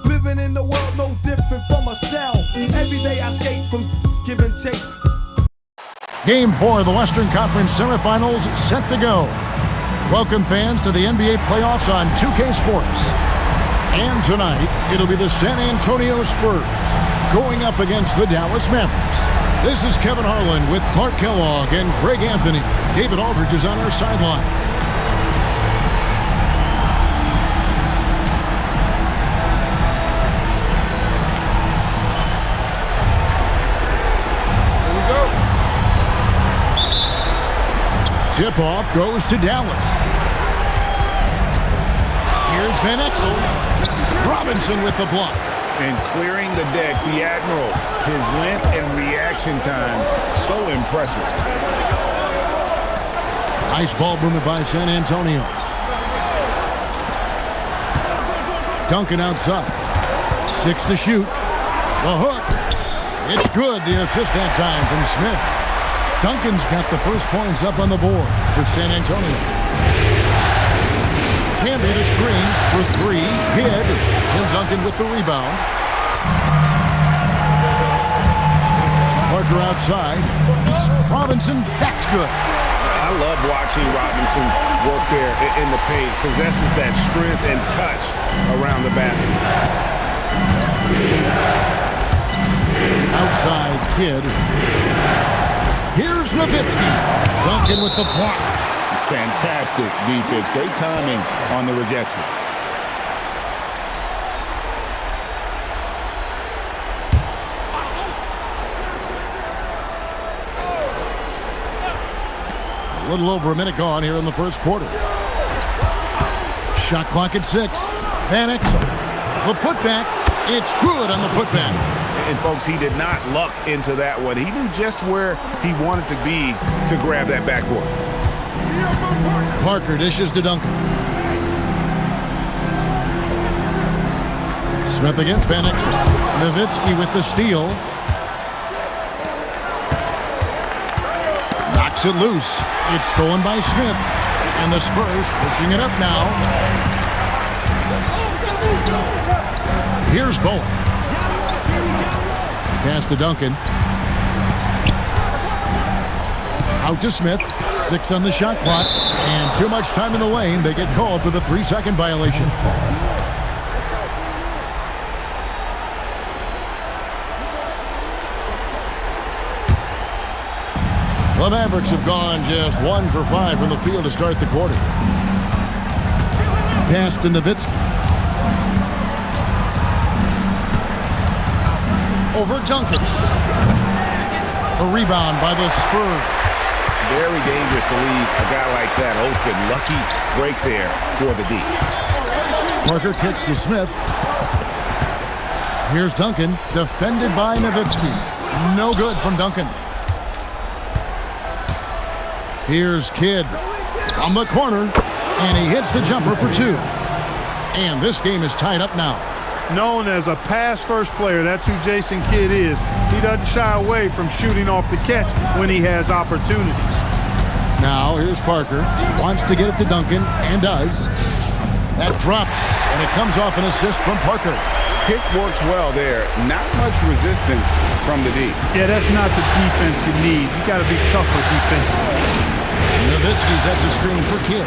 Living in the world no different from a cell. Every day I escape from give and take. Game 4 of the Western Conference Semifinals set to go. Welcome fans to the NBA playoffs on 2K Sports. And tonight, it'll be the San Antonio Spurs going up against the Dallas Mavericks. This is Kevin Harlan with Clark Kellogg and Greg Anthony. David Aldridge is on our sideline. Tip-off goes to Dallas. Here's Van Exel. Robinson with the block. And clearing the deck, the Admiral. His length and reaction time, so impressive. Nice ball movement by San Antonio. Duncan outside. 6 to shoot. The hook. It's good. The assist that time from Smith. Duncan's got the first points up on the board for San Antonio. Camby the screen for 3. Hid. Tim Duncan with the rebound. Parker outside. Robinson, that's good. I love watching Robinson work there in the paint. Possesses that strength and touch around the basket. Outside Kidd. Here's Nowitzki. Duncan with the block. Fantastic defense. Great timing on the rejection. A little over a minute gone here in the first quarter. Shot clock at 6. Van Exel. The putback. It's good on the putback. And, folks, he did not luck into that one. He knew just where he wanted to be to grab that backboard. Parker dishes to Duncan. Smith against Van Exel. Nowitzki with the steal. Knocks it loose. It's stolen by Smith. And the Spurs pushing it up now. Here's Bowen. Pass to Duncan. Out to Smith. 6 on the shot clock. And too much time in the lane. They get called for the 3-second violation. The Mavericks have gone just 1 for 5 from the field to start the quarter. Pass to Nowitzki. Over Duncan. A rebound by the Spurs. Very dangerous to leave a guy like that open. Lucky break there for the D. Parker kicks to Smith. Here's Duncan, defended by Nowitzki. No good from Duncan. Here's Kidd from the corner, and he hits the jumper for 2. And this game is tied up now. Known as a pass-first player, that's who Jason Kidd is. He doesn't shy away from shooting off the catch when he has opportunities. Now here's Parker. Wants to get it to Duncan, and does. That drops, and it comes off an assist from Parker. Pick works well there. Not much resistance from the D. Yeah, that's not the defense you need. You got to be tougher defensively. Nowitzki sets a screen for Kidd.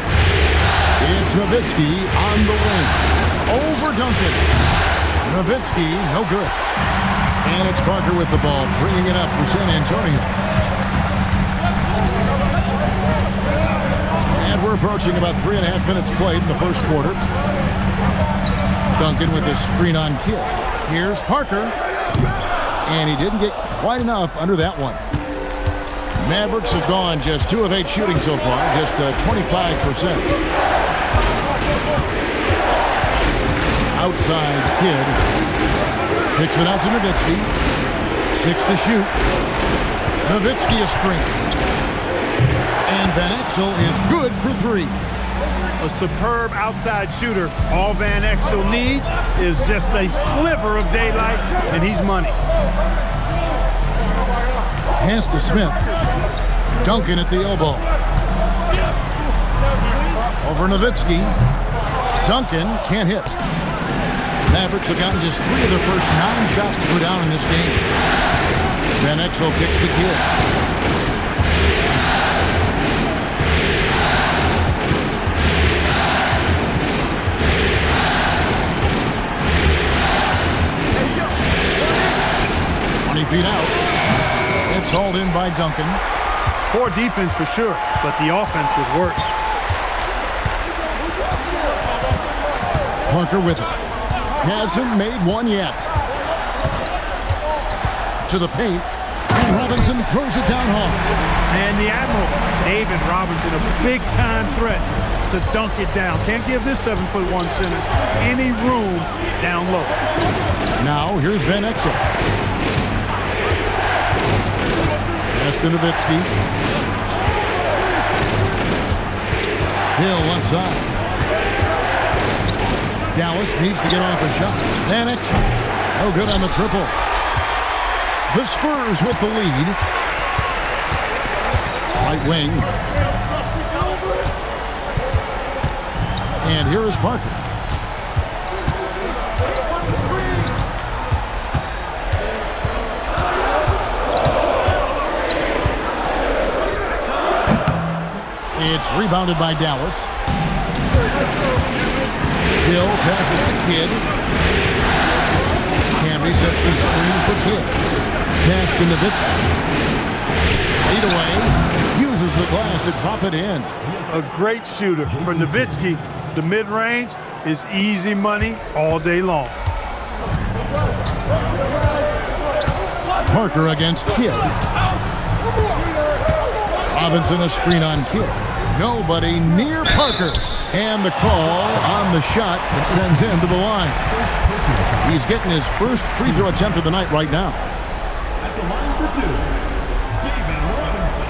It's Nowitzki on the wing. Over Duncan. Nowitzki, no good. And it's Parker with the ball, bringing it up for San Antonio. And we're approaching about 3.5 minutes played in the first quarter. Duncan with his screen on Kidd. Here's Parker. And he didn't get quite enough under that one. Mavericks have gone just 2 of 8 shooting so far, just 25%. Outside Kidd. Picks it out to Nowitzki. 6 to shoot. Nowitzki a screen. And Van Exel is good for 3. A superb outside shooter. All Van Exel needs is just a sliver of daylight, and he's money. Pass to Smith. Duncan at the elbow. Over Nowitzki. Duncan can't hit. Mavericks have gotten just 3 of their first 9 shots to go down in this game. Van Exel kicks the Kid. Feet out. It's hauled in by Duncan. Poor defense for sure, but the offense was worse. Parker with it. Hasn't made one yet. To the paint. And Robinson throws it down hard. And the Admiral, David Robinson, a big-time threat to dunk it down. Can't give this 7'1" center any room down low. Now here's Van Exel. To Nowitzki. Hill left side. Dallas needs to get off a shot. Van Exel. No good on the triple. The Spurs with the lead. Right wing. And here is Parker. It's rebounded by Dallas. Hill passes to Kidd. Camby sets the screen for Kidd. Pass to Nowitzki. Lead away. Uses the glass to drop it in. A great shooter. For Nowitzki, the mid-range is easy money all day long. Parker against Kidd. Robinson a screen on Kidd. Nobody near Parker. And the call on the shot that sends him to the line. He's getting his first free throw attempt of the night right now. At the line for 2, David Robinson.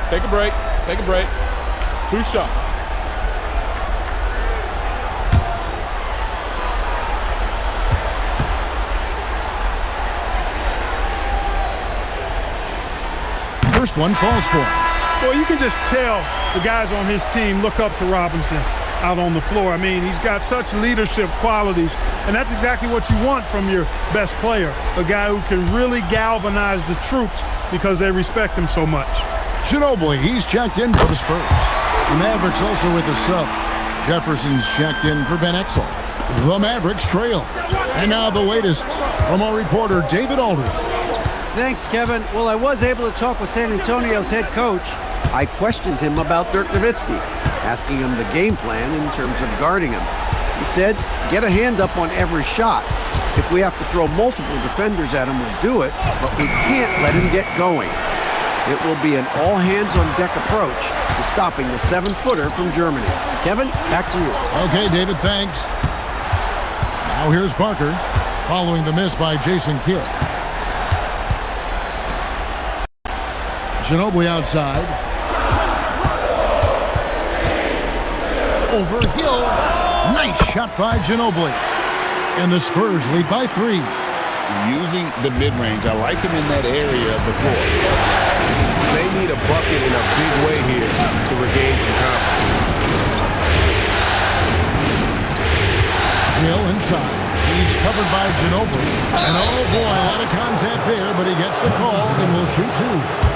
Take a break. Take a break. 2 shots. First one falls for him. Well, you can just tell the guys on his team look up to Robinson out on the floor. I mean, he's got such leadership qualities, and that's exactly what you want from your best player, a guy who can really galvanize the troops because they respect him so much. Ginobili, he's checked in for the Spurs. The Mavericks also with a sub. Jefferson's checked in for Van Exel. The Mavericks trail. And now the latest from our reporter, David Aldridge. Thanks, Kevin. Well, I was able to talk with San Antonio's head coach. I questioned him about Dirk Nowitzki, asking him the game plan in terms of guarding him. He said, get a hand up on every shot. If we have to throw multiple defenders at him, we'll do it, but we can't let him get going. It will be an all-hands-on-deck approach to stopping the 7-footer from Germany. Kevin, back to you. Okay, David, thanks. Now here's Parker, following the miss by Jason Kidd. Ginobili outside. Over Hill. Nice shot by Ginobili. And the Spurs lead by 3. Using the mid-range, I like him in that area of the floor. They need a bucket in a big way here to regain some confidence. Hill inside. He's covered by Ginobili. And oh boy, a lot of contact there, but he gets the call and will shoot 2.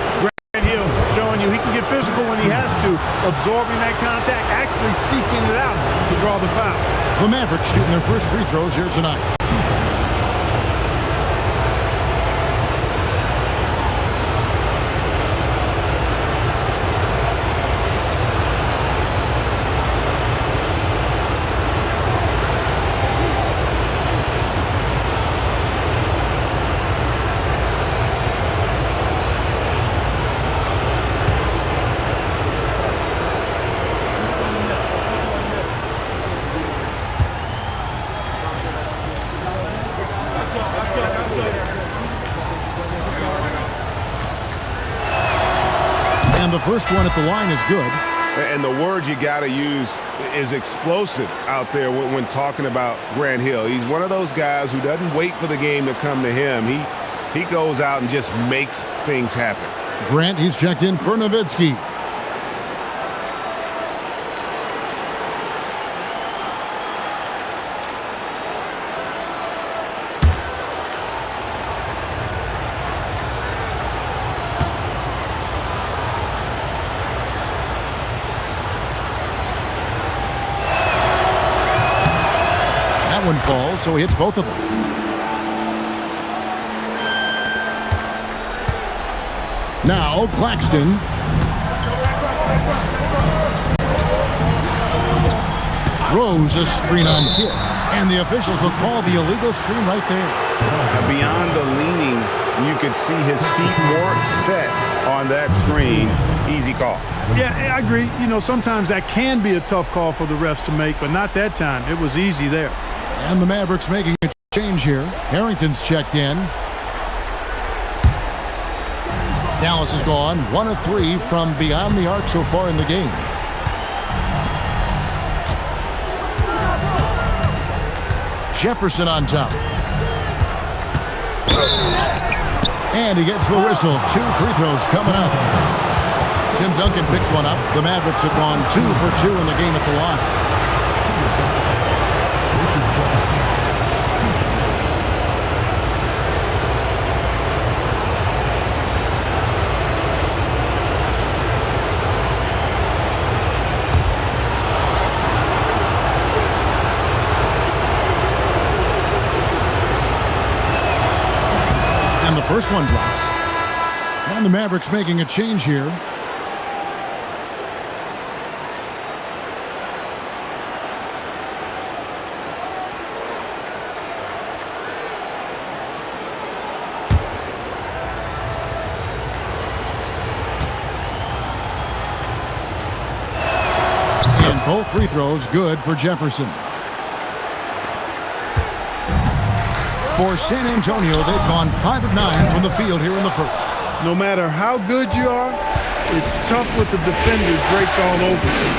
Hill showing you he can get physical when he has to, absorbing that contact, actually seeking it out to draw the foul. The Mavericks shooting their first free throws here tonight. And the first one at the line is good. And the word you got to use is explosive out there when talking about Grant Hill. He's one of those guys who doesn't wait for the game to come to him. He goes out and just makes things happen. Grant, he's checked in for Nowitzki. That one falls, so he hits both of them. Now Claxton. Rose a screen on Kidd. And the officials will call the illegal screen right there. Beyond the leaning, you could see his feet more set on that screen. Easy call. Yeah, I agree. You know, sometimes that can be a tough call for the refs to make, but not that time. It was easy there. And the Mavericks making a change here. Harrington's checked in. Dallas has gone 1 of 3 from beyond the arc so far in the game. Jefferson on top. And he gets the whistle. 2 free throws coming up. Tim Duncan picks one up. The Mavericks have gone 2 for 2 in the game at the line. First one drops. And the Mavericks making a change here. And both free throws good for Jefferson. For San Antonio, they've gone 5 of 9 from the field here in the first. No matter how good you are, it's tough with the defender draped all over you.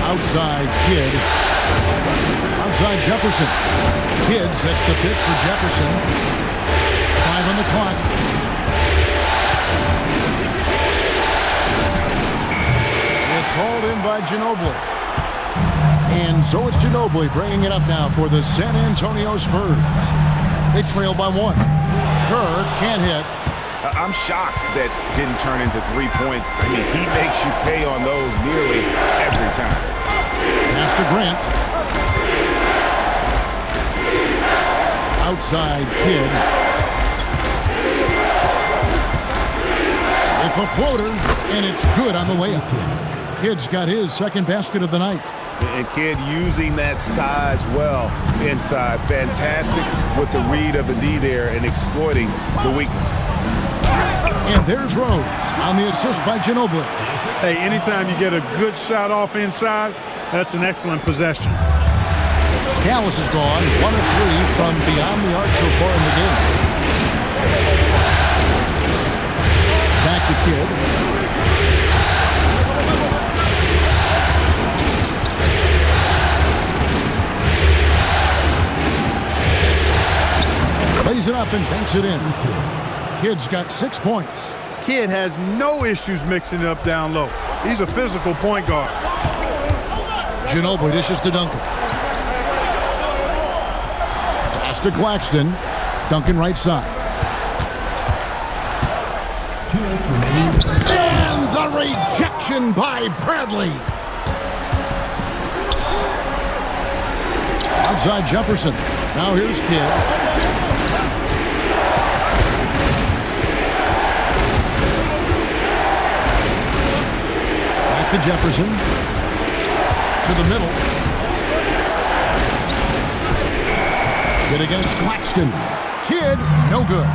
Outside Kidd. Outside Jefferson. Kidd sets the pick for Jefferson. 5 on the clock. It's hauled in by Ginobili. And so it's Ginobili bringing it up now for the San Antonio Spurs. They trail by 1. Kerr can't hit. I'm shocked that didn't turn into 3 points. I mean, he makes you pay on those nearly every time. Pass to Grant. Outside Kidd. With a floater, and it's good on the layup. Kidd's got his second basket of the night. And Kidd using that size well inside. Fantastic with the read of the D there and exploiting the weakness. And there's Rose on the assist by Ginobili. Hey, anytime you get a good shot off inside, that's an excellent possession. Dallas has gone 1 of 3 from beyond the arc so far in the game. Back to Kidd. Lays it up and banks it in. Kidd's got 6 points. Kidd has no issues mixing it up down low. He's a physical point guard. Ginobili dishes to Duncan. Pass to Claxton. Duncan right side. And the rejection by Bradley. Outside Jefferson. Now here's Kidd. To Jefferson. To the middle. Kidd against Claxton. Kidd, no good.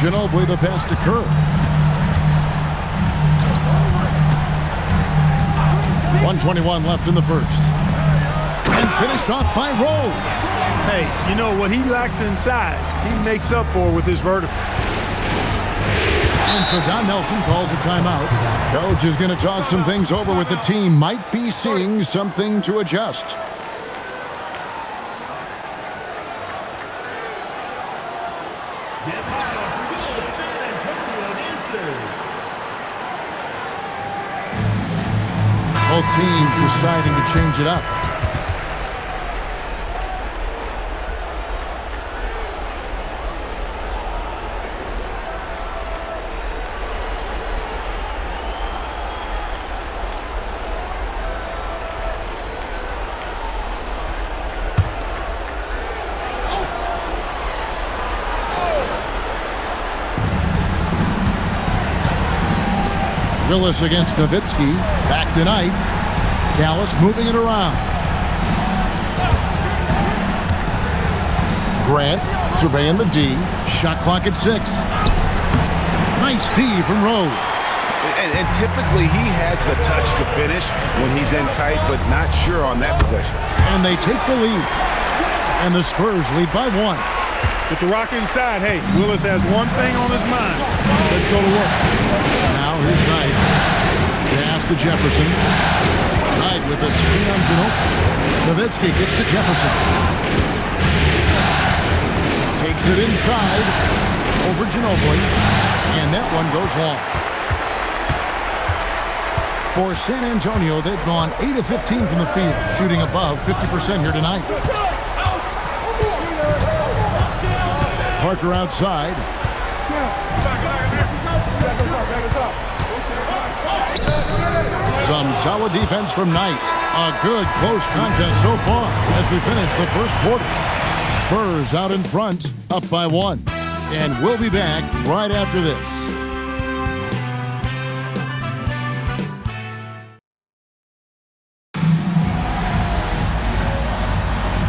Ginobili the pass to Kerr. 1:21 left in the first. And finished off by Rose. Hey, you know what he lacks inside, he makes up for with his vertical. And so Don Nelson calls a timeout. Coach is going to talk some things over with the team. Might be seeing something to adjust. Both teams deciding to change it up. Willis against Nowitzki. Back tonight. Dallas moving it around. Grant surveying the D. Shot clock at 6. Nice D from Rose. And typically he has the touch to finish when he's in tight, but not sure on that possession. And they take the lead. And the Spurs lead by 1. With the rock inside, hey, Willis has one thing on his mind. Let's go to work. Now here's Knight. Pass to Jefferson. Knight with a screen on Ginobili. Nowitzki gets to Jefferson. Takes it inside over Ginobili. And that one goes long. For San Antonio, they've gone 8 of 15 from the field, shooting above 50% here tonight. Parker outside. Some solid defense from Knight. A good close contest so far as we finish the first quarter. Spurs out in front, up by 1. And we'll be back right after this.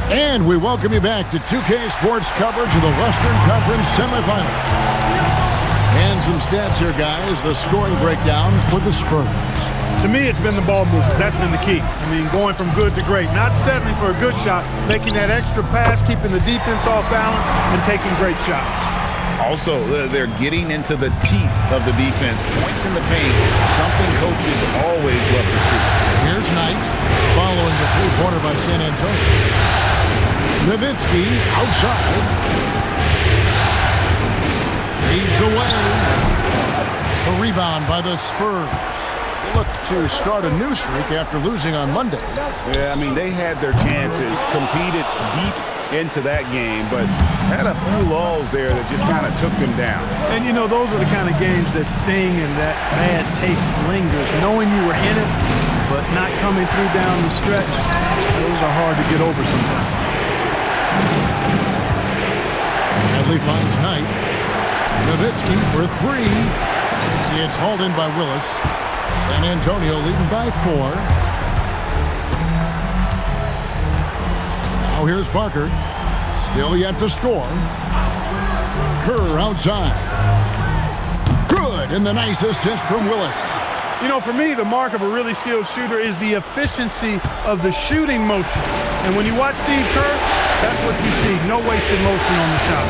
And we welcome you back to 2K Sports coverage of the Western Conference Semifinal. And some stats here, guys. The scoring breakdown for the Spurs. To me, it's been the ball movement. That's been the key. I mean, going from good to great. Not settling for a good shot, making that extra pass, keeping the defense off balance, and taking great shots. Also, they're getting into the teeth of the defense. Points in the paint, something coaches always love to see. Here's Knight following the three-pointer by San Antonio. Nowitzki outside. Feeds away. The rebound by the Spurs. They look to start a new streak after losing on Monday. Yeah, I mean, they had their chances, competed deep into that game, but had a few lulls there that just kind of took them down. And, you know, those are the kind of games that sting and that bad taste lingers. Knowing you were in it, but not coming through down the stretch, those are hard to get over sometimes. Bradley finds Knight. Nowitzki for 3. It's hauled in by Willis. San Antonio leading by 4. Now here's Parker. Still yet to score. Kerr outside. Good, and the nice assist from Willis. You know, for me, the mark of a really skilled shooter is the efficiency of the shooting motion. And when you watch Steve Kerr, that's what you see. No wasted motion on the shot.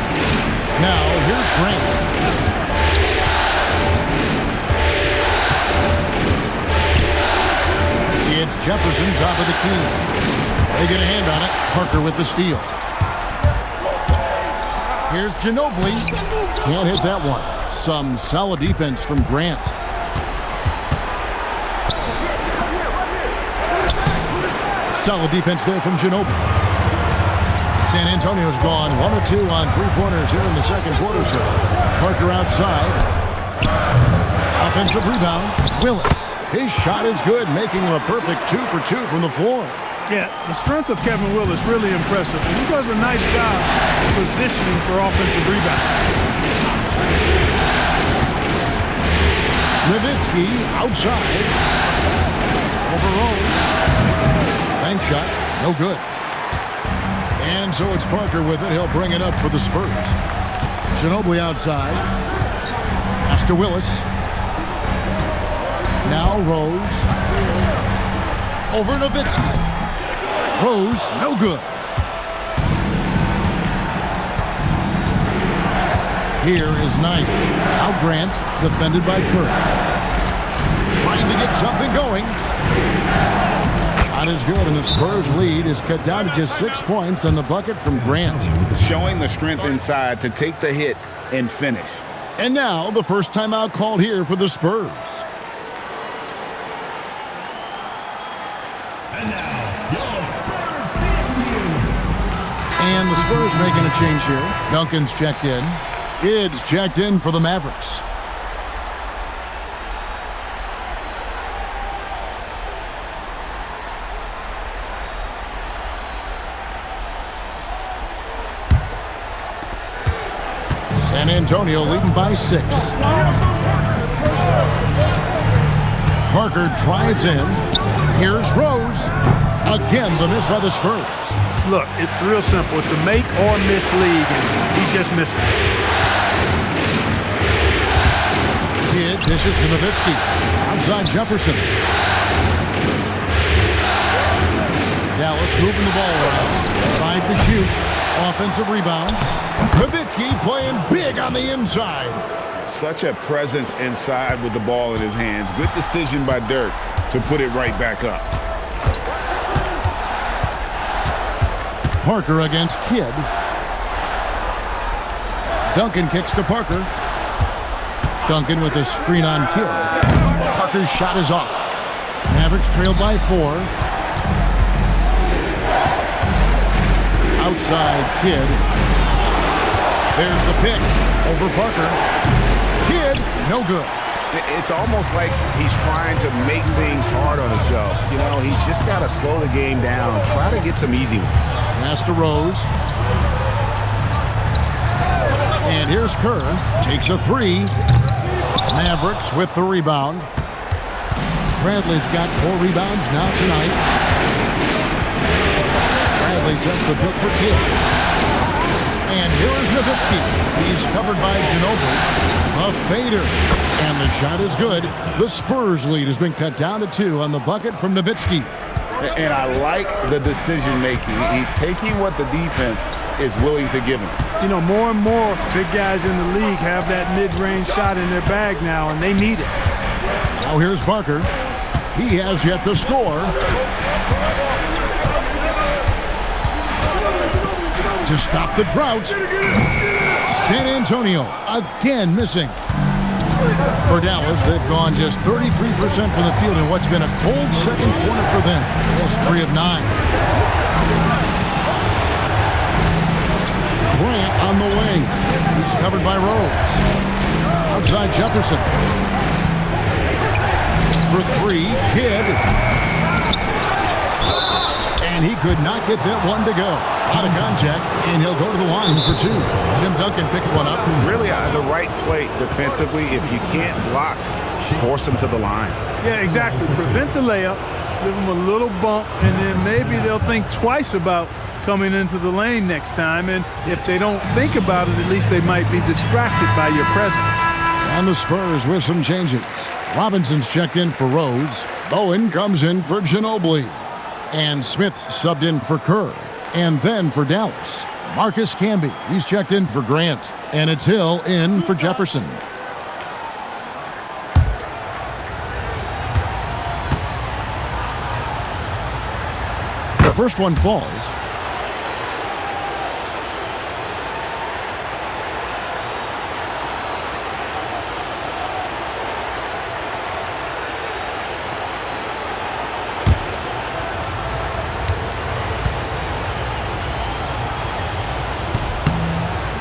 Now, here's Grant. It's Jefferson, top of the key. They get a hand on it. Parker with the steal. Here's Ginobili. Can't hit that one. Some solid defense from Grant. Solid defense there from Ginobili. San Antonio's gone 1 of 2 on three-pointers here in the second quarter. So Parker outside. Offensive rebound. Willis. His shot is good, making him a perfect 2 for 2 from the floor. Yeah, the strength of Kevin Willis really impressive. And he does a nice job positioning for offensive rebound. Nowitzki outside. Over Rose. Bank shot, no good. And so it's Parker with it. He'll bring it up for the Spurs. Ginobili outside. Pass to Willis. Now Rose. Over Nowitzki. Rose, no good. Here is Knight. Now Grant, defended by Kerr. Trying to get something going. Shot is good, and the Spurs lead is cut down to just 6 points on the bucket from Grant. Showing the strength inside to take the hit and finish. And now the first timeout called here for the Spurs. And the Spurs making a change here. Duncan's checked in. Kidd's checked in for the Mavericks. San Antonio leading by 6. Parker drives in. Here's Rose. Again, the miss by the Spurs. Look, it's real simple. It's a make or miss league, and he just missed it. Kidd dishes to Nowitzki. Outside Jefferson. Dallas moving the ball around. 5 to shoot. Offensive rebound. Nowitzki playing big on the inside. Such a presence inside with the ball in his hands. Good decision by Dirk to put it right back up. Parker against Kidd. Duncan kicks to Parker. Duncan with a screen on Kidd. Parker's shot is off. Mavericks trail by 4. Outside Kidd. There's the pick over Parker. Kidd, no good. It's almost like he's trying to make things hard on himself. You know, he's just got to slow the game down. Try to get some easy ones. Pass to Rose. And here's Kerr. Takes a 3. Mavericks with the rebound. Bradley's got 4 rebounds now tonight. Bradley sets the pick for Kidd. And here is Nowitzki. He's covered by Ginobili. A fader. And the shot is good. The Spurs lead has been cut down to 2 on the bucket from Nowitzki. And I like the decision-making. He's taking what the defense is willing to give him. You know, more and more big guys in the league have that mid-range shot in their bag now, and they need it. Now here's Parker. He has yet to score. To stop the drought. San Antonio again missing. For Dallas, they've gone just 33% from the field in what's been a cold second quarter for them. That's 3 of 9. Grant on the wing. He's covered by Rose. Outside Jefferson. For 3, Kidd. And he could not get that one to go. Out of contact, and he'll go to the line for 2. Tim Duncan picks one up. Really the right play defensively. If you can't block, force him to the line. Yeah, exactly. Prevent the layup, give them a little bump, and then maybe they'll think twice about coming into the lane next time. And if they don't think about it, at least they might be distracted by your presence. And the Spurs with some changes. Robinson's checked in for Rose. Bowen comes in for Ginobili. And Smith subbed in for Kerr. And then for Dallas, Marcus Camby. He's checked in for Grant. And it's Hill in for Jefferson. The first one falls.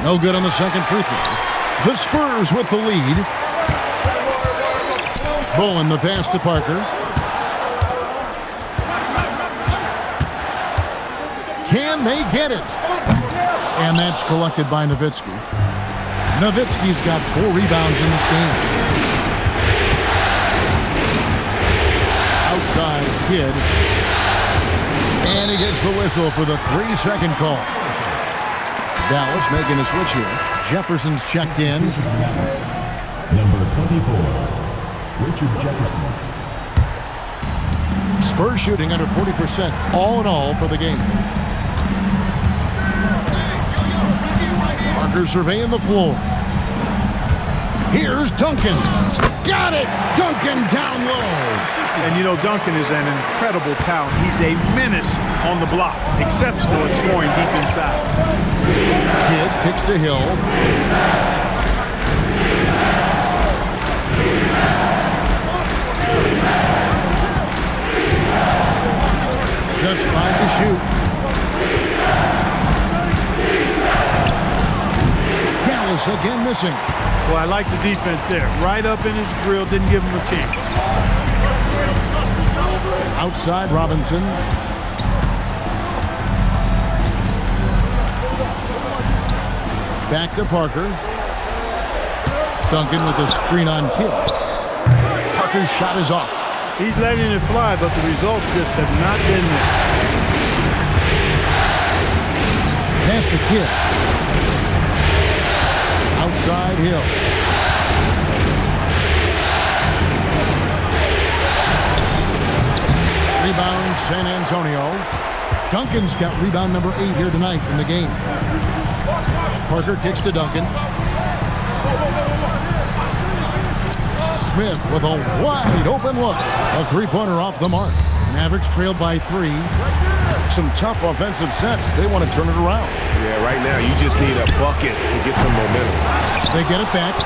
No good on the second free throw. The Spurs with the lead. Bowen the pass to Parker. Can they get it? And that's collected by Nowitzki. Nowitzki's got 4 rebounds in this game. Outside Kidd. And he gets the whistle for the 3-second call. Dallas making a switch here. Jefferson's checked in. Number 24, Richard Jefferson. Spurs shooting under 40% all in all for the game. Parker surveying the floor. Here's Duncan. Got it! Duncan down low. And you know, Duncan is an incredible talent. He's a menace on the block. Exceptional at scoring deep inside. Kidd kicks to Hill. Just 5 to shoot. Dallas again missing. Well, I like the defense there. Right up in his grill, didn't give him a chance. Outside Robinson. Back to Parker. Duncan with a screen on Kidd. Parker's shot is off. He's letting it fly, but the results just have not been there. Pass to Kidd. Outside Hill. Rebound San Antonio. Duncan's got rebound number 8 here tonight in the game. Parker kicks to Duncan. Smith with a wide open look. A three-pointer off the mark. Mavericks trailed by 3. Some tough offensive sets. They want to turn it around. Yeah, right now you just need a bucket to get some momentum. They get it back.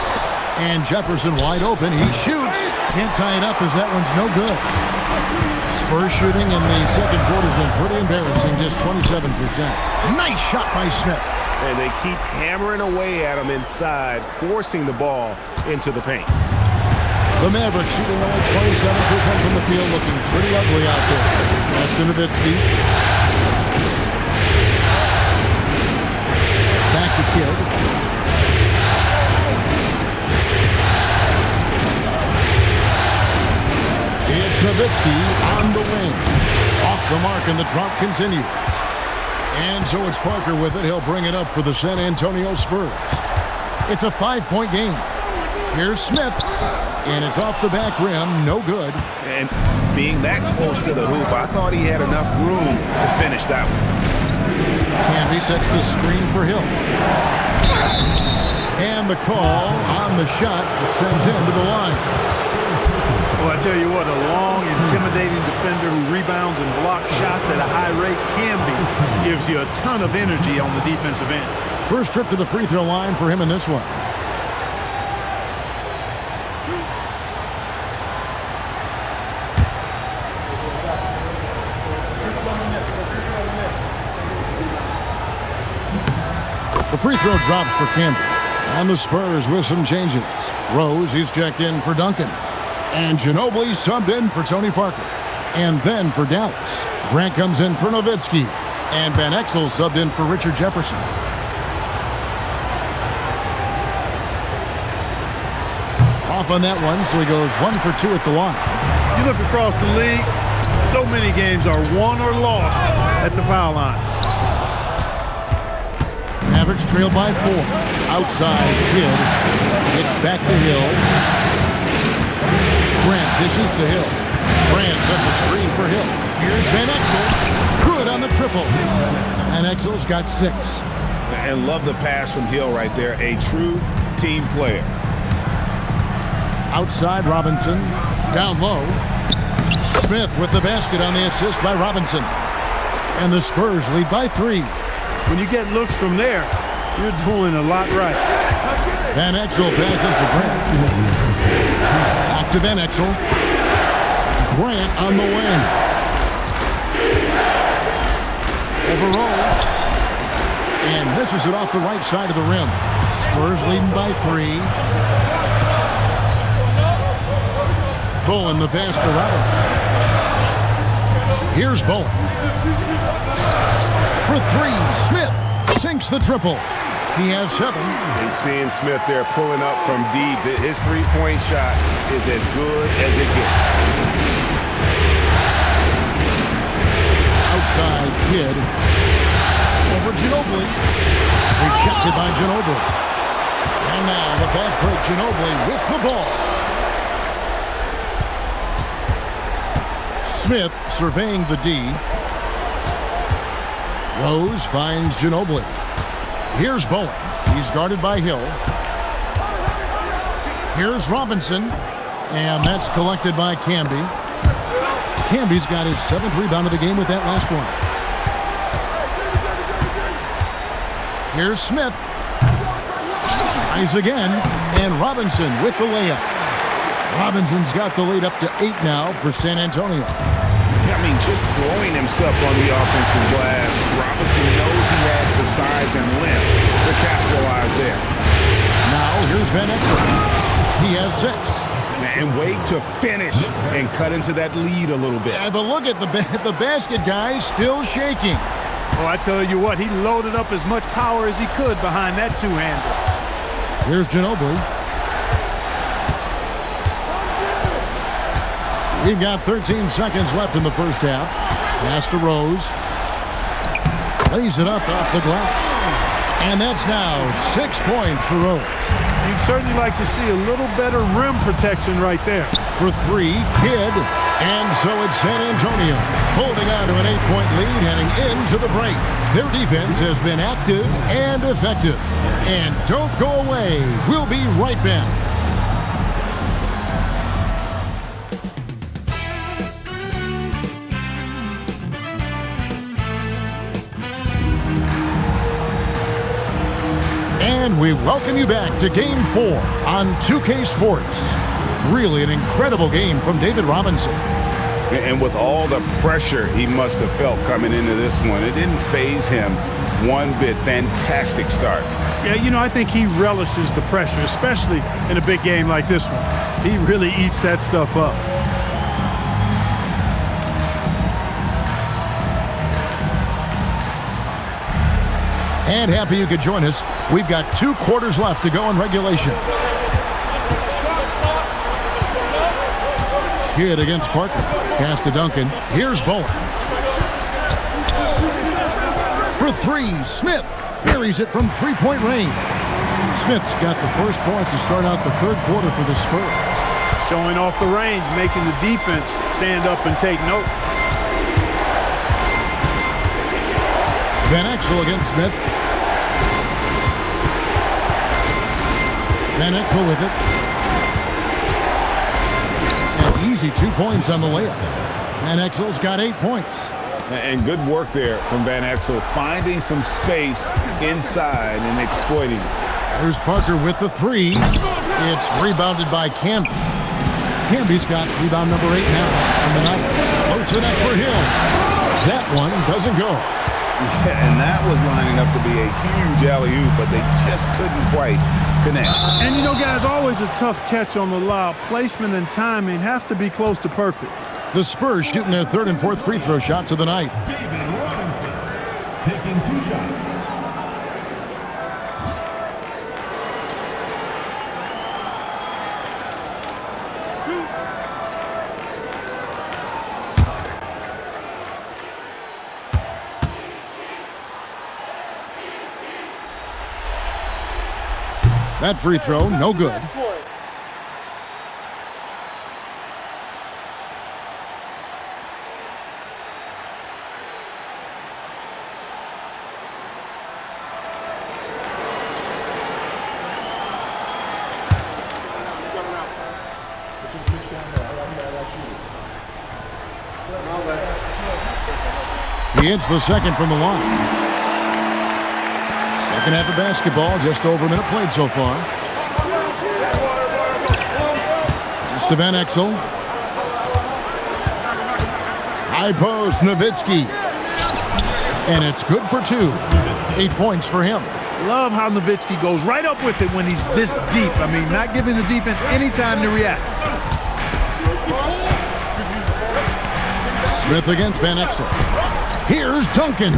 And Jefferson wide open. He shoots. Can't tie it up as that one's no good. Spurs shooting in the second quarter has been pretty embarrassing, just 27%. Nice shot by Smith. And they keep hammering away at him inside, forcing the ball into the paint. The Mavericks shooting only 27% from the field, looking pretty ugly out there. Semifinal. Back to Kidd. It's Nowitzki on the wing. Off the mark, and the drop continues. And so it's Parker with it. He'll bring it up for the San Antonio Spurs. It's a 5-point game. Here's Smith. And it's off the back rim. No good. And being that close to the hoop, I thought he had enough room to finish that one. Camby sets the screen for Hill. And the call on the shot that sends him to the line. Well, I tell you what, a long, intimidating defender who rebounds and blocks shots at a high rate gives you a ton of energy on the defensive end. First trip to the free throw line for him in this one. The free throw drops for Campbell. And the Spurs with some changes. Rose, he's checked in for Duncan. And Ginobili subbed in for Tony Parker. And then for Dallas, Grant comes in for Nowitzki. And Van Exel subbed in for Richard Jefferson. Off on that one, so he goes 1 for 2 at the line. You look across the league, so many games are won or lost at the foul line. Mavericks trail by 4. Outside, Kidd. It's back to Hill. Grant dishes to Hill. Grant sets a screen for Hill. Here's Van Exel. Good on the triple. Van Exel's got 6. And love the pass from Hill right there. A true team player. Outside, Robinson. Down low. Smith with the basket on the assist by Robinson. And the Spurs lead by 3. When you get looks from there, you're doing a lot right. Van Exel passes to Grant. Back to Van Exel. Grant on the wing. Over Rose. And misses it off the right side of the rim. Spurs leading by 3. Bowen the pass to Robinson. Here's Bowen. For 3, Smith sinks the triple. He has 7. And seeing Smith there pulling up from deep, his three-point shot is as good as it gets. Outside, Kidd. Over Ginobili. Rejected by Ginobili. And now the fast break, Ginobili with the ball. Smith surveying the D. Rose finds Ginobili. Here's Bowen. He's guarded by Hill. Here's Robinson. And that's collected by Camby. Camby's got his 7th rebound of the game with that last one. Here's Smith. Tries again. And Robinson with the layup. Robinson's got the lead up to 8 now for San Antonio. I mean, just throwing himself on the offensive glass, Robinson knows he has the size and length to capitalize there. Now, here's Van Exel. He has 6. And wait to finish and cut into that lead a little bit. Yeah, but look at the basket guy still shaking. Oh, I tell you what, he loaded up as much power as he could behind that two-hander. Here's Ginobili. We've got 13 seconds left in the first half. Pass to Rose. Lays it up off the glass. And that's now 6 points for Rose. You'd certainly like to see a little better rim protection right there. For three, Kidd. And so it's San Antonio holding on to an 8-point lead heading into the break. Their defense has been active and effective. And don't go away. We'll be right back. And we welcome you back to Game 4 on 2K Sports. Really an incredible game from David Robinson. And with all the pressure he must have felt coming into this one, it didn't faze him one bit. Fantastic start. Yeah, you know, I think he relishes the pressure, especially in a big game like this one. He really eats that stuff up. And happy you could join us. We've got 2 quarters left to go in regulation. Kidd against Parker. Pass to Duncan. Here's Bowen. For three, Smith buries it from 3-point range. Smith's got the first points to start out the third quarter for the Spurs. Showing off the range, making the defense stand up and take note. Van Exel against Smith. Van Exel with it. An easy 2 points on the layup. Van Exel's got 8 points. And good work there from Van Exel, finding some space inside and exploiting it. There's Parker with the three. It's rebounded by Camby. Camby's got rebound number 8 now on the night. Floats it up for him. That one doesn't go. Yeah, and that was lining up to be a huge alley-oop, but they just couldn't quite connect. And you know, guys, always a tough catch on the lob. Placement and timing have to be close to perfect. The Spurs shooting their third and fourth free throw shots of the night. David Robinson taking 2 shots. That free throw, no good. He hits the second from the line. Second half of basketball, just over a minute played so far. Pass to Van Exel. High post, Nowitzki. And it's good for 2. 8 points for him. Love how Nowitzki goes right up with it when he's this deep. I mean, not giving the defense any time to react. Smith against Van Exel. Here's Duncan.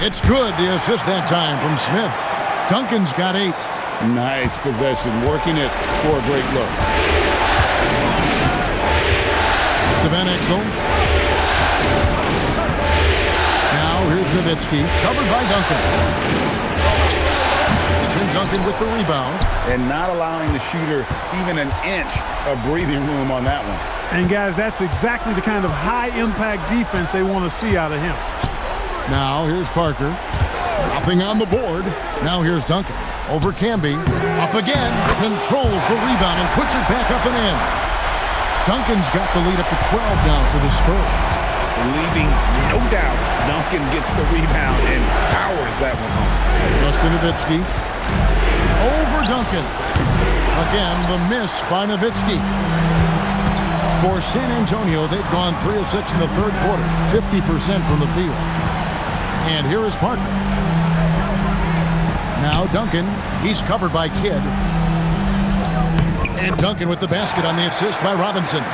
It's good, the assist that time from Smith. Duncan's got 8. Nice possession, working it for a great look. It's to Van Exel. Now here's Nowitzki, covered by Duncan. Tim Duncan with the rebound. And not allowing the shooter even an inch of breathing room on that one. And guys, that's exactly the kind of high-impact defense they want to see out of him. Now here's Parker. Nothing on the board. Now here's Duncan. Over Camby. Up again. Controls the rebound and puts it back up and in. Duncan's got the lead up to 12 now for the Spurs. And leaving no doubt, Duncan gets the rebound and powers that one home. Justin Nowitzki. Over Duncan. Again, the miss by Nowitzki. For San Antonio, they've gone 3 of 6 in the third quarter, 50% from the field. And here is Parker. Now Duncan, he's covered by Kidd. And Duncan with the basket on the assist by Robinson.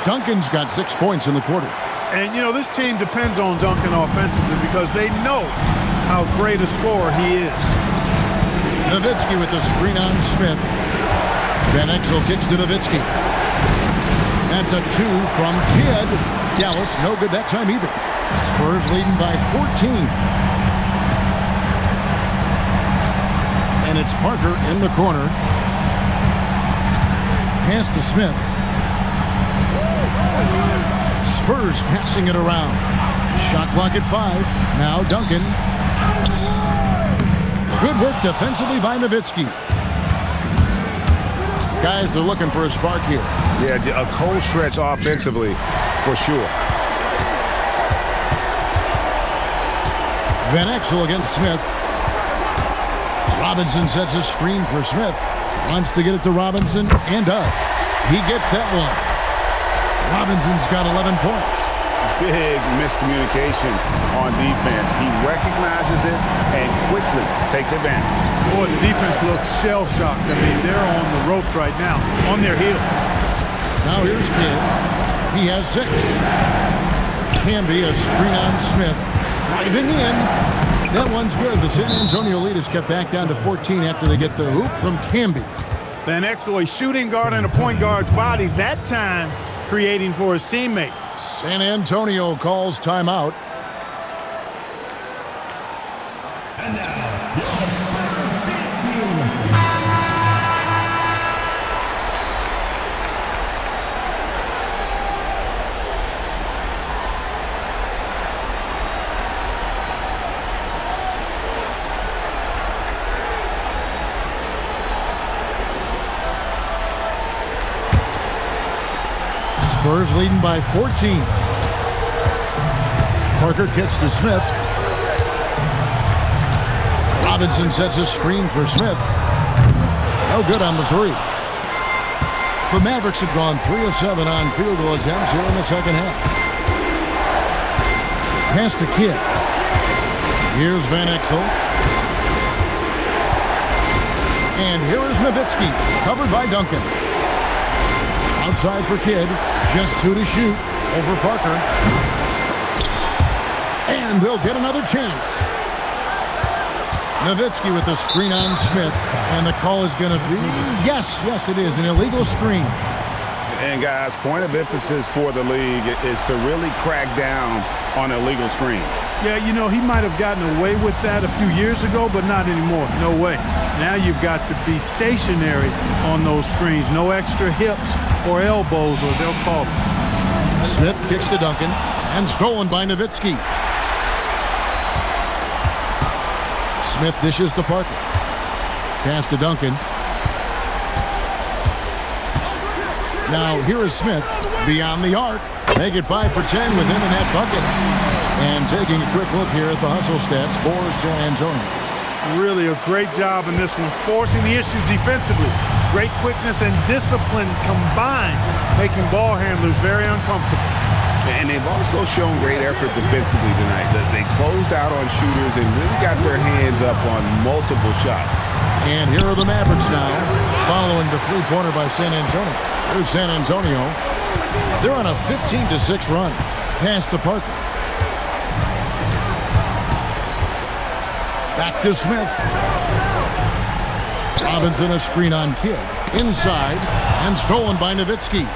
Duncan's got 6 points in the quarter. And, you know, this team depends on Duncan offensively because they know how great a scorer he is. Nowitzki with the screen on Smith. Van Exel kicks to Nowitzki. That's a 2 from Kidd. Dallas, no good that time either. Spurs leading by 14. And it's Parker in the corner. Pass to Smith. Spurs passing it around. Shot clock at 5. Now Duncan. Good work defensively by Nowitzki. Guys are looking for a spark here. Yeah, a cold stretch offensively for sure. Van Exel against Smith. Robinson sets a screen for Smith. Wants to get it to Robinson and does. He gets that one. Robinson's got 11 points. Big miscommunication on defense. He recognizes it and quickly takes advantage. Boy, the defense looks shell-shocked. I mean, they're on the ropes right now, on their heels. Now here's Kidd. He has 6. Can be a screen on Smith. Driving in. That one's good. The San Antonio lead is cut back down to 14 after they get the hoop from Camby. Van Exel, a shooting guard and a point guard's body, that time creating for his teammate. San Antonio calls timeout. And now, your Spurs dance team. Spurs leading by 14. Parker kicks to Smith. Robinson sets a screen for Smith. No good on the 3. The Mavericks have gone 3 of 7 on field goal attempts here in the second half. Pass to Kidd. Here's Van Exel. And here is Nowitzki, covered by Duncan. Outside for Kidd. Just 2 to shoot over Parker. And they'll get another chance. Nowitzki with the screen on Smith. And the call is going to be, yes, it is, an illegal screen. And guys, point of emphasis for the league is to really crack down on illegal screens. Yeah, you know, he might have gotten away with that a few years ago, but not anymore. No way. Now you've got to be stationary on those screens. No extra hips or elbows, or they'll call it. Smith kicks to Duncan, and stolen by Nowitzki. Smith dishes to Parker. Pass to Duncan. Now here is Smith beyond the arc. Make it 5 for 10 with him in that bucket. And taking a quick look here at the hustle stats for San Antonio. Really a great job in this one, forcing the issue defensively. Great quickness and discipline combined, making ball handlers very uncomfortable. And they've also shown great effort defensively tonight. They closed out on shooters and really got their hands up on multiple shots. And here are the Mavericks now, following the three-pointer by San Antonio. Here's San Antonio. They're on a 15-6 run. Pass to Parker. Back to Smith. Robinson a screen on Kidd. Inside, and stolen by Nowitzki.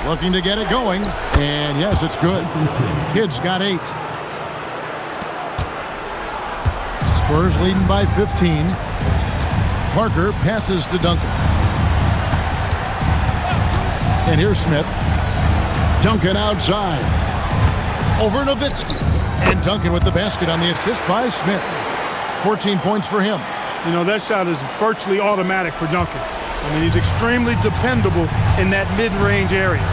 Looking to get it going, and yes, it's good. Kidd's got 8. Spurs leading by 15. Parker passes to Duncan. And here's Smith. Duncan outside. Over Nowitzki. And Duncan with the basket on the assist by Smith. 14 points for him. You know, that shot is virtually automatic for Duncan. I mean, he's extremely dependable in that mid-range area.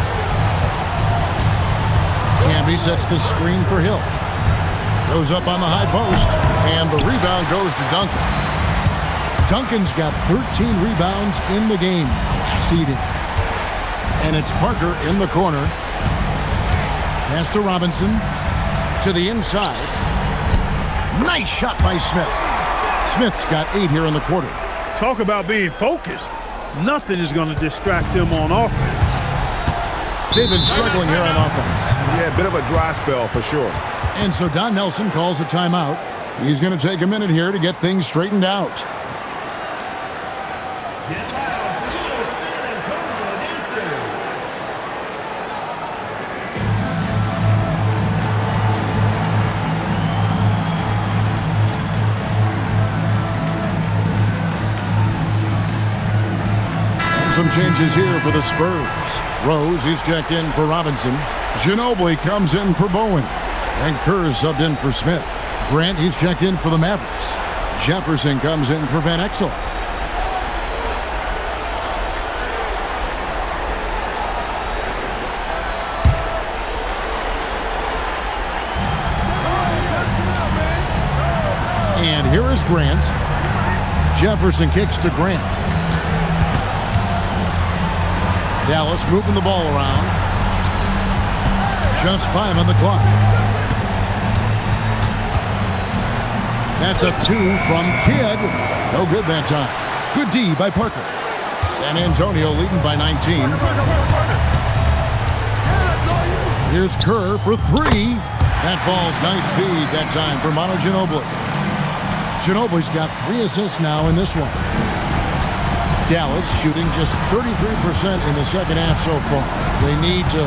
Camby sets the screen for Hill. Goes up on the high post, and the rebound goes to Duncan. Duncan's got 13 rebounds in the game. Class eating. And it's Parker in the corner. Pass to Robinson. To the inside. Nice shot by Smith. Smith's got 8 here in the quarter. Talk about being focused. Nothing is going to distract him on offense. They've been struggling here on offense. Yeah, a bit of a dry spell for sure. And so Don Nelson calls a timeout. He's going to take a minute here to get things straightened out. is here for the Spurs. Rose, he's checked in for Robinson. Ginobili comes in for Bowen. And Kerr is subbed in for Smith. Grant, he's checked in for the Mavericks. Jefferson comes in for Van Exel. And here is Grant. Jefferson kicks to Grant. Dallas moving the ball around. Just 5 on the clock. That's a 2 from Kidd. No good that time. Good D by Parker. San Antonio leading by 19. Here's Kerr for 3. That falls. Nice feed that time for Manu Ginobili. Ginobili's got 3 assists now in this one. Dallas shooting just 33% in the second half so far. They need to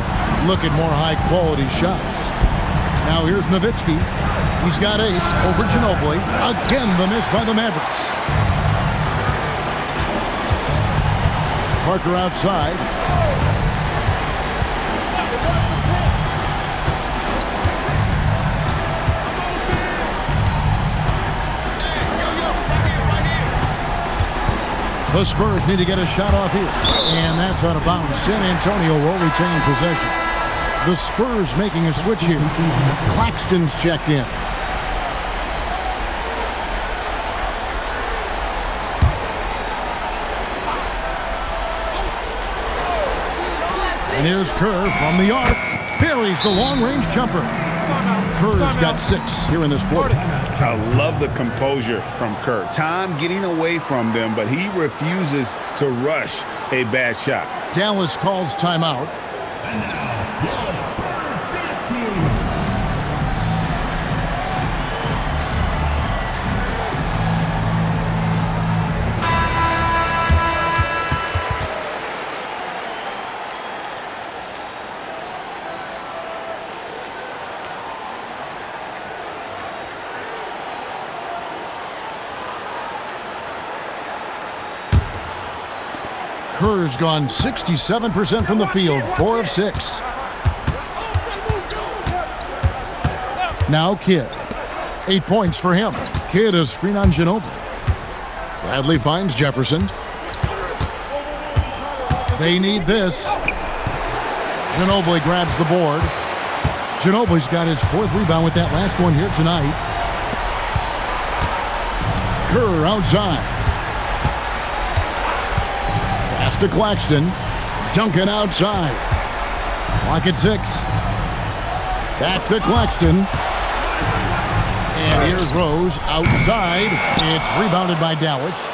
look at more high-quality shots. Now here's Nowitzki. He's got 8 over Ginobili. Again, the miss by the Mavericks. Parker outside. The Spurs need to get a shot off here. And that's out of bounds. San Antonio will retain possession. The Spurs making a switch here. Claxton's checked in. And here's Kerr from the arc. Buries the long-range jumper. Kerr's got 6 here in this quarter. I love the composure from Kerr. Time getting away from them, but he refuses to rush a bad shot. Dallas calls timeout. And now, your Spurs dance team. Kerr's gone 67% from the field, 4 of 6. Now Kidd. 8 points for him. Kidd a screen on Ginobili. Bradley finds Jefferson. They need this. Ginobili grabs the board. Ginobili's got his 4th rebound with that last one here tonight. Kerr outside. Pass to Claxton. Duncan outside. Clock at 6. Back to Claxton. And here's Rose outside. It's rebounded by Dallas.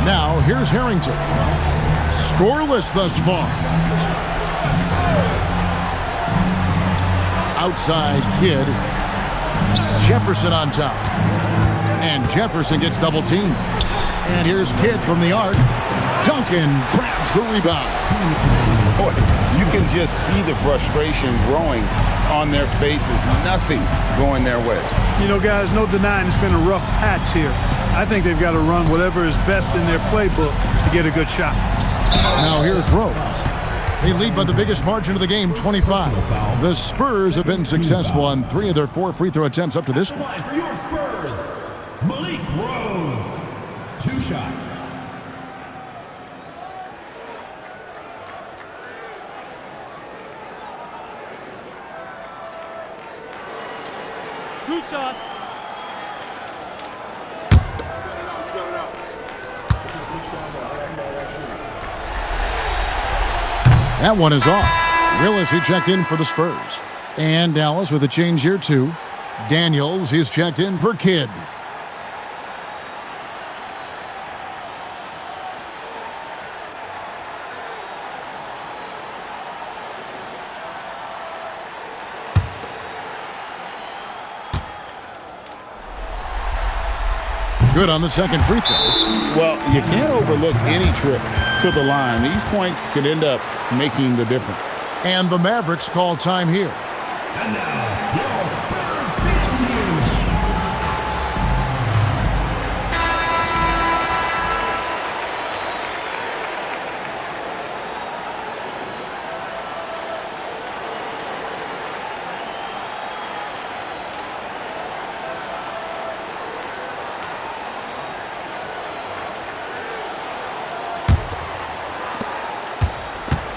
Now here's Harrington. Scoreless thus far. Outside Kidd. Jefferson on top. And Jefferson gets double teamed. And here's Kidd from the arc. Duncan grabs the rebound. Boy, you can just see the frustration growing on their faces. Nothing going their way. You know, guys, no denying it's been a rough patch here. I think they've got to run whatever is best in their playbook to get a good shot. Now here's Rose. They lead by the biggest margin of the game, 25. The Spurs have been successful on 3 of their 4 free throw attempts up to this point. For your Spurs, Malik Rose. 2 shots. That one is off. Willis, he checked in for the Spurs. And Dallas with a change here, too. Daniels, he's checked in for Kidd. Good on the second free throw. Well, you can't overlook any trip to the line. These points could end up making the difference. And the Mavericks call time here. And now, your Spurs dance team.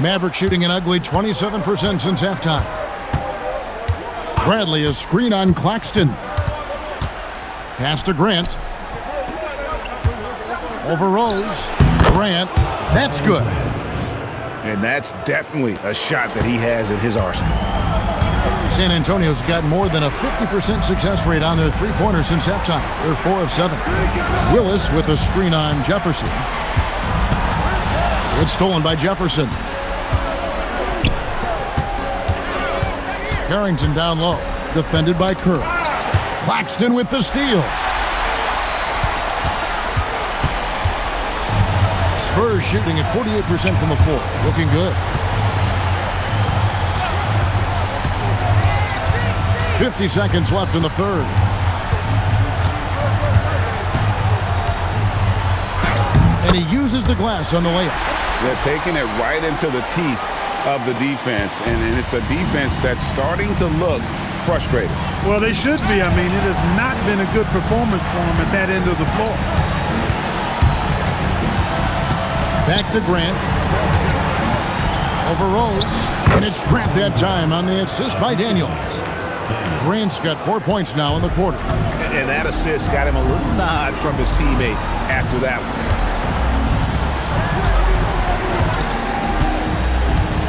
Mavericks shooting an ugly 27% since halftime. Bradley, a screen on Claxton. Pass to Grant. Over Rose. Grant. That's good. And that's definitely a shot that he has in his arsenal. San Antonio's got more than a 50% success rate on their three-pointers since halftime. They're 4 of 7. Willis with a screen on Jefferson. It's stolen by Jefferson. Harrington down low. Defended by Kerr. Claxton with the steal. Spurs shooting at 48% from the floor. Looking good. 50 seconds left in the third. And he uses the glass on the layup. They're taking it right into the teeth of the defense, and it's a defense that's starting to look frustrated. Well, they should be. I mean, it has not been a good performance for them at that end of the floor. Back to Grant. Over Rose. And it's Grant that time on the assist by Daniels. Grant's got 4 points now in the quarter. And that assist got him a little nod from his teammate after that one.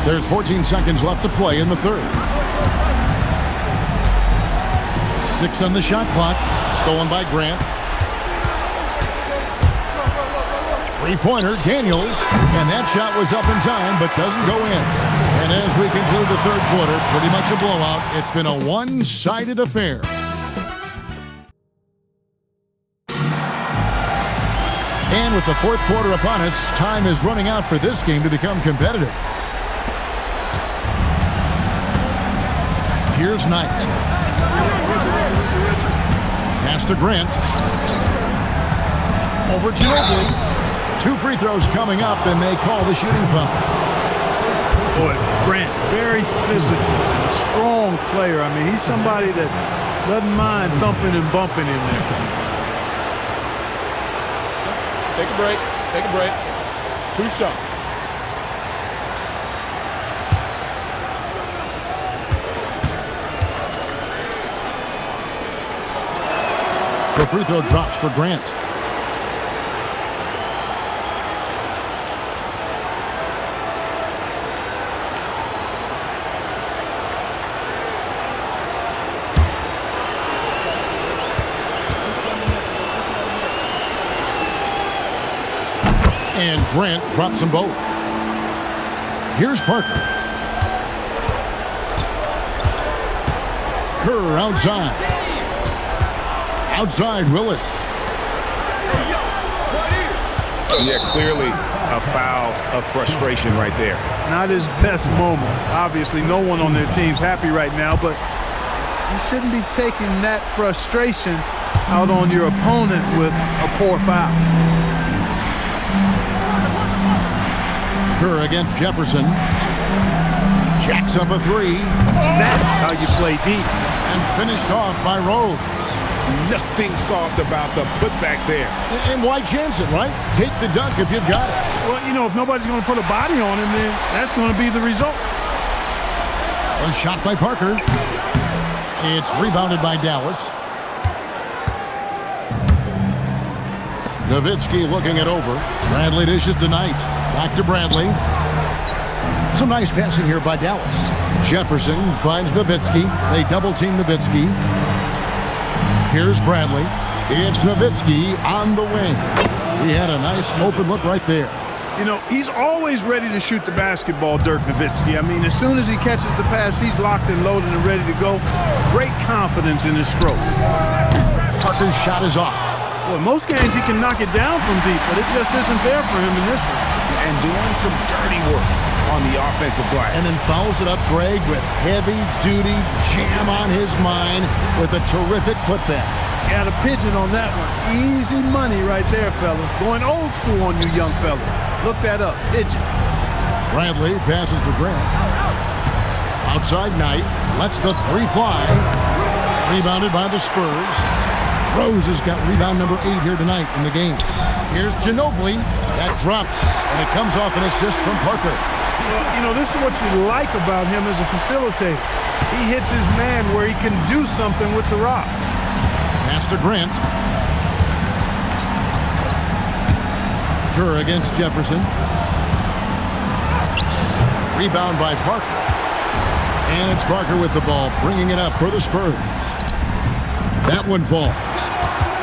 There's 14 seconds left to play in the third. 6 on the shot clock. Stolen by Grant. Three-pointer, Daniels. And that shot was up in time, but doesn't go in. And as we conclude the third quarter, pretty much a blowout. It's been a one-sided affair. And with the fourth quarter upon us, time is running out for this game to become competitive. Here's Knight. Pass to Grant. Over Ginobili. 2 free throws coming up, and they call the shooting foul. Boy, Grant, very physical, and a strong player. I mean, he's somebody that doesn't mind thumping and bumping in there. Take a break. Take a break. 2 shots. The free throw drops for Grant. And Grant drops them both. Here's Parker. Kerr outside. Outside, Willis. Yeah, clearly a foul of frustration right there. Not his best moment. Obviously, no one on their team's happy right now, but you shouldn't be taking that frustration out on your opponent with a poor foul. Kerr against Jefferson. Jacks up a 3. That's how you play deep. And finished off by Rose. Nothing soft about the putback there. And why chance it, right? Take the dunk if you've got it. Well, you know, if nobody's going to put a body on him, then that's going to be the result. A shot by Parker. It's rebounded by Dallas. Nowitzki looking it over. Bradley dishes to Knight. Back to Bradley. Some nice passing here by Dallas. Jefferson finds Nowitzki. They double-team Nowitzki. Here's Bradley. It's Nowitzki on the wing. He had a nice open look right there. You know, he's always ready to shoot the basketball, Dirk Nowitzki. I mean, as soon as he catches the pass, he's locked and loaded and ready to go. Great confidence in his stroke. Parker's shot is off. Well, most games he can knock it down from deep, but it just isn't there for him in this one. And doing some dirty work on the offensive glass. And then fouls it up, Greg, with heavy-duty jam on his mind with a terrific putback. Got a pigeon on that one. Easy money right there, fellas. Going old school on you young fellas. Look that up. Pigeon. Bradley passes to Grant. Outside Knight. Lets the 3 fly. Rebounded by the Spurs. Rose has got rebound number 8 here tonight in the game. Here's Ginobili. That drops, and it comes off an assist from Parker. Well, you know, this is what you like about him as a facilitator. He hits his man where he can do something with the rock. Pass to Grant. Kerr against Jefferson. Rebound by Parker. And it's Parker with the ball, bringing it up for the Spurs. That one falls.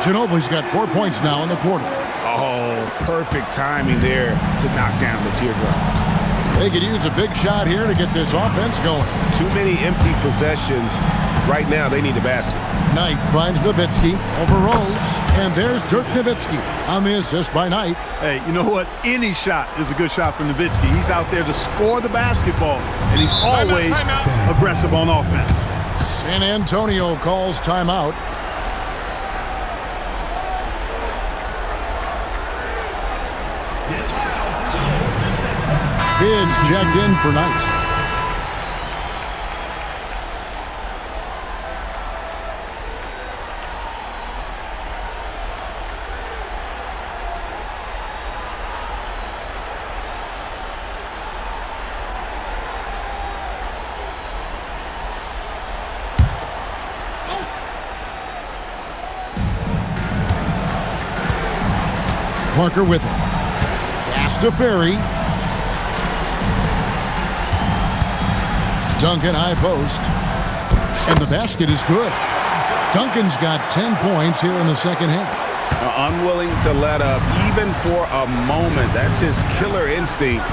Ginobili's got 4 points now in the quarter. Oh, perfect timing there to knock down the teardrop. They could use a big shot here to get this offense going. Too many empty possessions. Right now, they need a basket. Knight finds Nowitzki over Rose. And there's Dirk Nowitzki on the assist by Knight. Hey, you know what? Any shot is a good shot from Nowitzki. He's out there to score the basketball, and he's always aggressive on offense. San Antonio calls timeout. Kids checked in for Knight. Parker with it. Pass to Ferry. Duncan high post. And the basket is good. Duncan's got 10 points here in the second half. Unwilling to let up even for a moment. That's his killer instinct,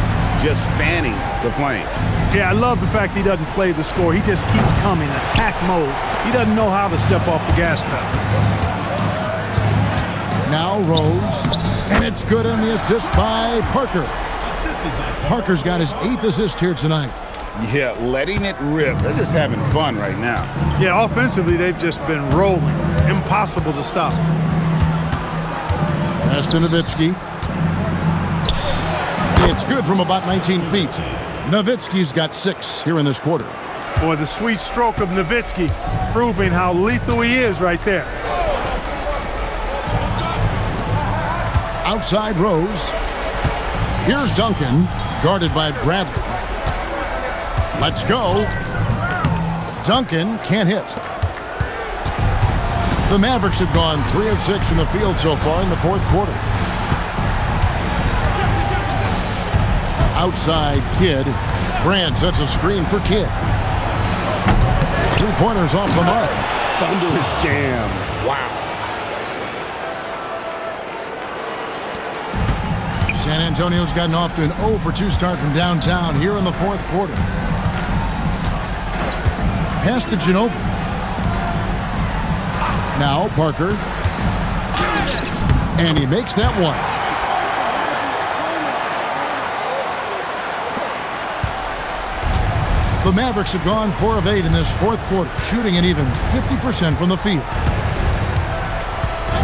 just fanning the flame. Yeah, I love the fact he doesn't play the score. He just keeps coming, attack mode. He doesn't know how to step off the gas pedal. Now Rose. And it's good on the assist by Parker. Parker's got his 8th assist here tonight. Yeah, letting it rip. They're just having fun right now. Yeah, offensively, they've just been rolling. Impossible to stop. Pass to Nowitzki. It's good from about 19 feet. Nowitzki's got 6 here in this quarter. Boy, the sweet stroke of Nowitzki proving how lethal he is right there. Outside Rose. Here's Duncan, guarded by Bradley. Let's go. Duncan can't hit. The Mavericks have gone 3 of 6 from the field so far in the fourth quarter. Outside Kidd. Brand sets a screen for Kidd. 3-pointers off the mark. Thunderous jam. Wow. San Antonio's gotten off to an 0 for 2 start from downtown here in the fourth quarter. Pass to Ginobili. Now Parker. And he makes that one. The Mavericks have gone 4 of 8 in this fourth quarter, shooting an even 50% from the field.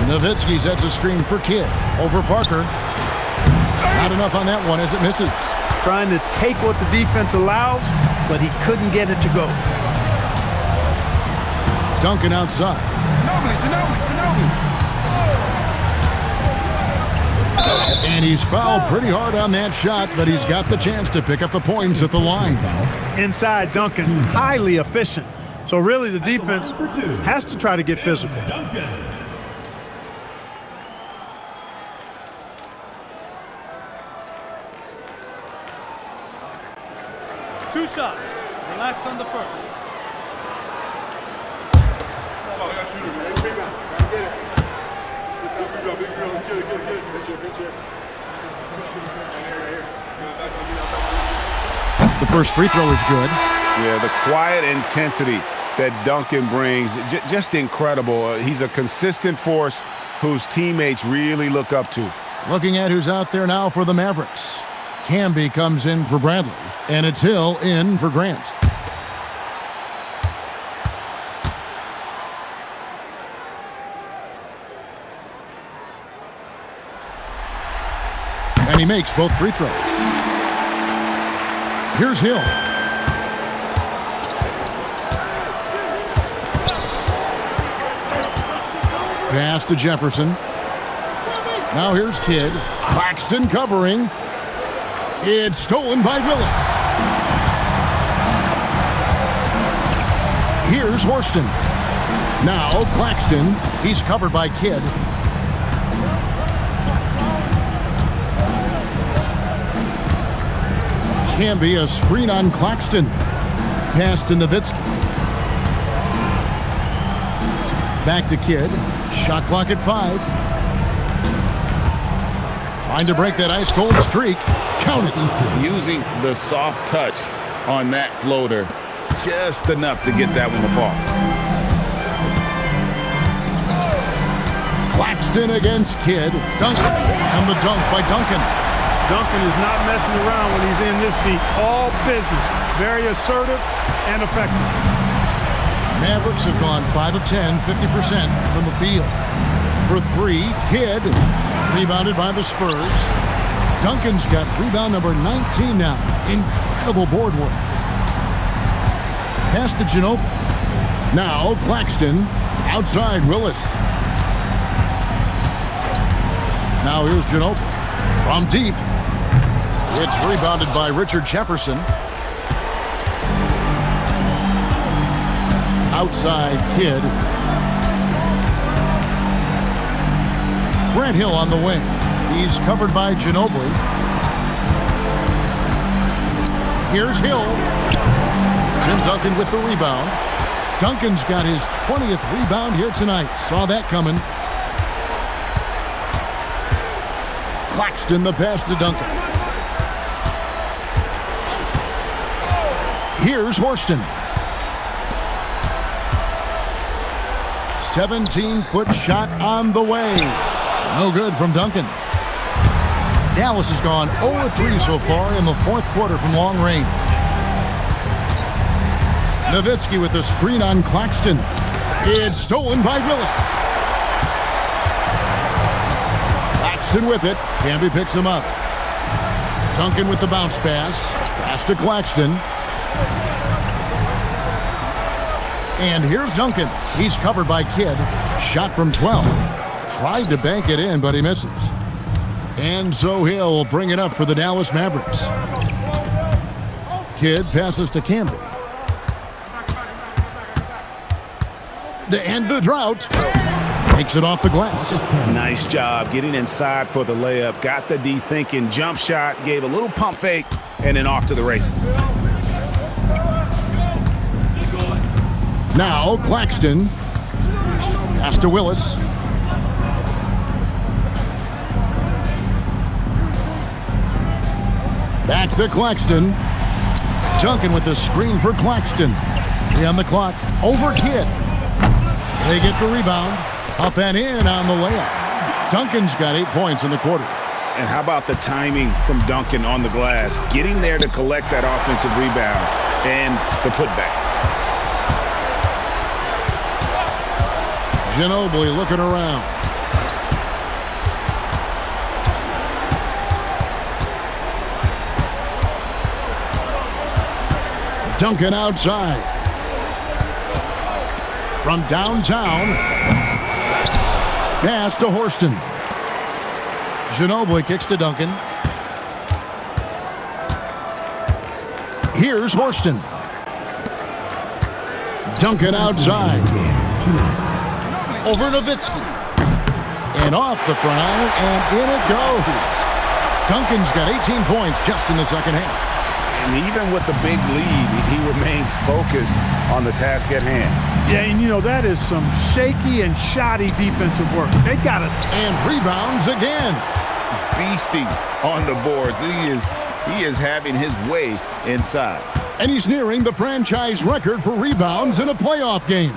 Nowitzki sets a screen for Kidd. Over Parker. Not enough on that one as it misses. Trying to take what the defense allows, but he couldn't get it to go. Duncan outside. And he's fouled pretty hard on that shot, but he's got the chance to pick up the points at the line. Inside Duncan, highly efficient. So really the defense has to try to get physical. Two shots. Relax on the first. The first free throw is good. Yeah, the quiet intensity that Duncan brings, just incredible. He's a consistent force whose teammates really look up to. Looking at who's out there now for the Mavericks. Camby comes in for Bradley, and it's Hill in for Grant. And he makes both free throws. Here's Hill. Pass to Jefferson. Now here's Kidd. Claxton covering. It's stolen by Willis. Here's Horston. Now Claxton. He's covered by Kidd. Can be a screen on Claxton. Pass to Nowitzki. Back to Kidd. Shot clock at 5. Trying to break that ice-cold streak. Count it. Using the soft touch on that floater just enough to get that one to fall. Claxton against Kidd. Duncan. And the dunk by Duncan. Duncan is not messing around when he's in this deep. All business. Very assertive and effective. Mavericks have gone 5 of 10, 50% from the field. For 3, Kidd. Rebounded by the Spurs. Duncan's got rebound number 19 now. Incredible board work. Pass to Ginobili. Now Claxton. Outside Willis. Now here's Ginobili. From deep. It's rebounded by Richard Jefferson. Outside Kidd. Grant Hill on the wing. He's covered by Ginobili. Here's Hill. Tim Duncan with the rebound. Duncan's got his 20th rebound here tonight. Saw that coming. Claxton the pass to Duncan. Here's Horston. 17-foot shot on the way. No good from Duncan. Dallas has gone 0-3 so far in the fourth quarter from long range. Nowitzki with the screen on Claxton. It's stolen by Willis. Claxton with it. Camby picks him up. Duncan with the bounce pass. Pass to Claxton. And here's Duncan. He's covered by Kidd. Shot from 12. Tried to bank it in, but he misses. And so Hill will bring it up for the Dallas Mavericks. Kidd passes to Campbell. To end the drought. Takes it off the glass. Nice job getting inside for the layup. Got the D thinking. Jump shot. Gave a little pump fake. And then off to the races. Now Claxton. Pass to Willis. Back to Claxton. Duncan with the screen for Claxton. 3 on the clock. Over Kidd. They get the rebound. Up and in on the layup. Duncan's got 8 points in the quarter. And how about the timing from Duncan on the glass? Getting there to collect that offensive rebound and the putback. Ginobili looking around. Duncan outside. From downtown. Pass to Horston. Ginobili kicks to Duncan. Here's Horston. Duncan outside. Over Nowitzki. And off the front iron, and in it goes. Duncan's got 18 points just in the second half. And even with the big lead, he remains focused on the task at hand. Yeah, and you know, that is some shaky and shoddy defensive work. They got it. And rebounds again. Beasting on the boards. He is having his way inside. And he's nearing the franchise record for rebounds in a playoff game.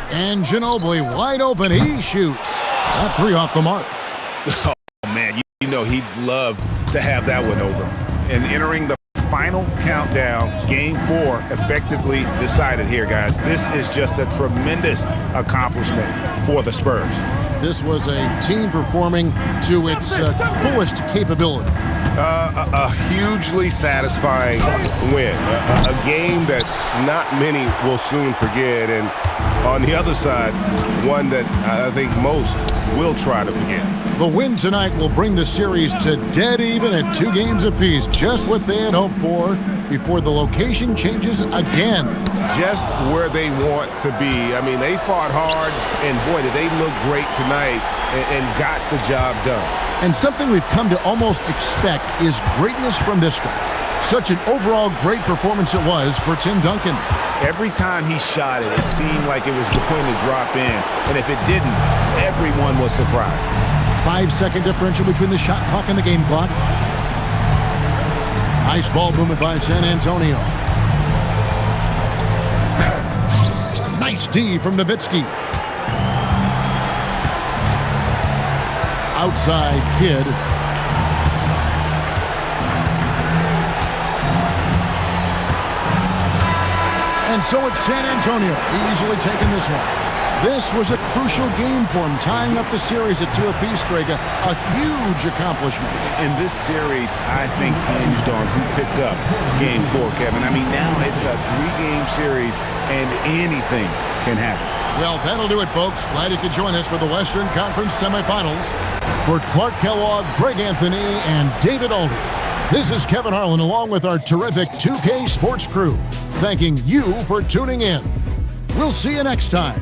And Ginobili wide open. He shoots. That 3 off the mark. Oh, man, you know he'd love to have that one over. And entering the final countdown, Game 4 effectively decided here, guys. This is just a tremendous accomplishment for the Spurs. This was a team performing to its fullest capability. A hugely satisfying win. A game that not many will soon forget. And on the other side, one that I think most will try to forget. The win tonight will bring the series to dead even at 2 games apiece, just what they had hoped for before the location changes again. Just where they want to be. I mean, they fought hard, and boy, did they look great tonight and got the job done. And something we've come to almost expect is greatness from this guy. Such an overall great performance it was for Tim Duncan. Every time he shot it, it seemed like it was going to drop in. And if it didn't, everyone was surprised. 5-second differential between the shot clock and the game clock. Nice ball movement by San Antonio. Nice D from Nowitzki. Outside Kidd. And so it's San Antonio easily taking this one. This was a crucial game for him, tying up the series at 2 apiece, Greg. A huge accomplishment. And this series, I think, hinged on who picked up Game 4, Kevin. I mean, now it's a 3-game series, and anything can happen. Well, that'll do it, folks. Glad you could join us for the Western Conference Semifinals. For Clark Kellogg, Greg Anthony, and David Aldridge, this is Kevin Harlan along with our terrific 2K Sports crew, thanking you for tuning in. We'll see you next time.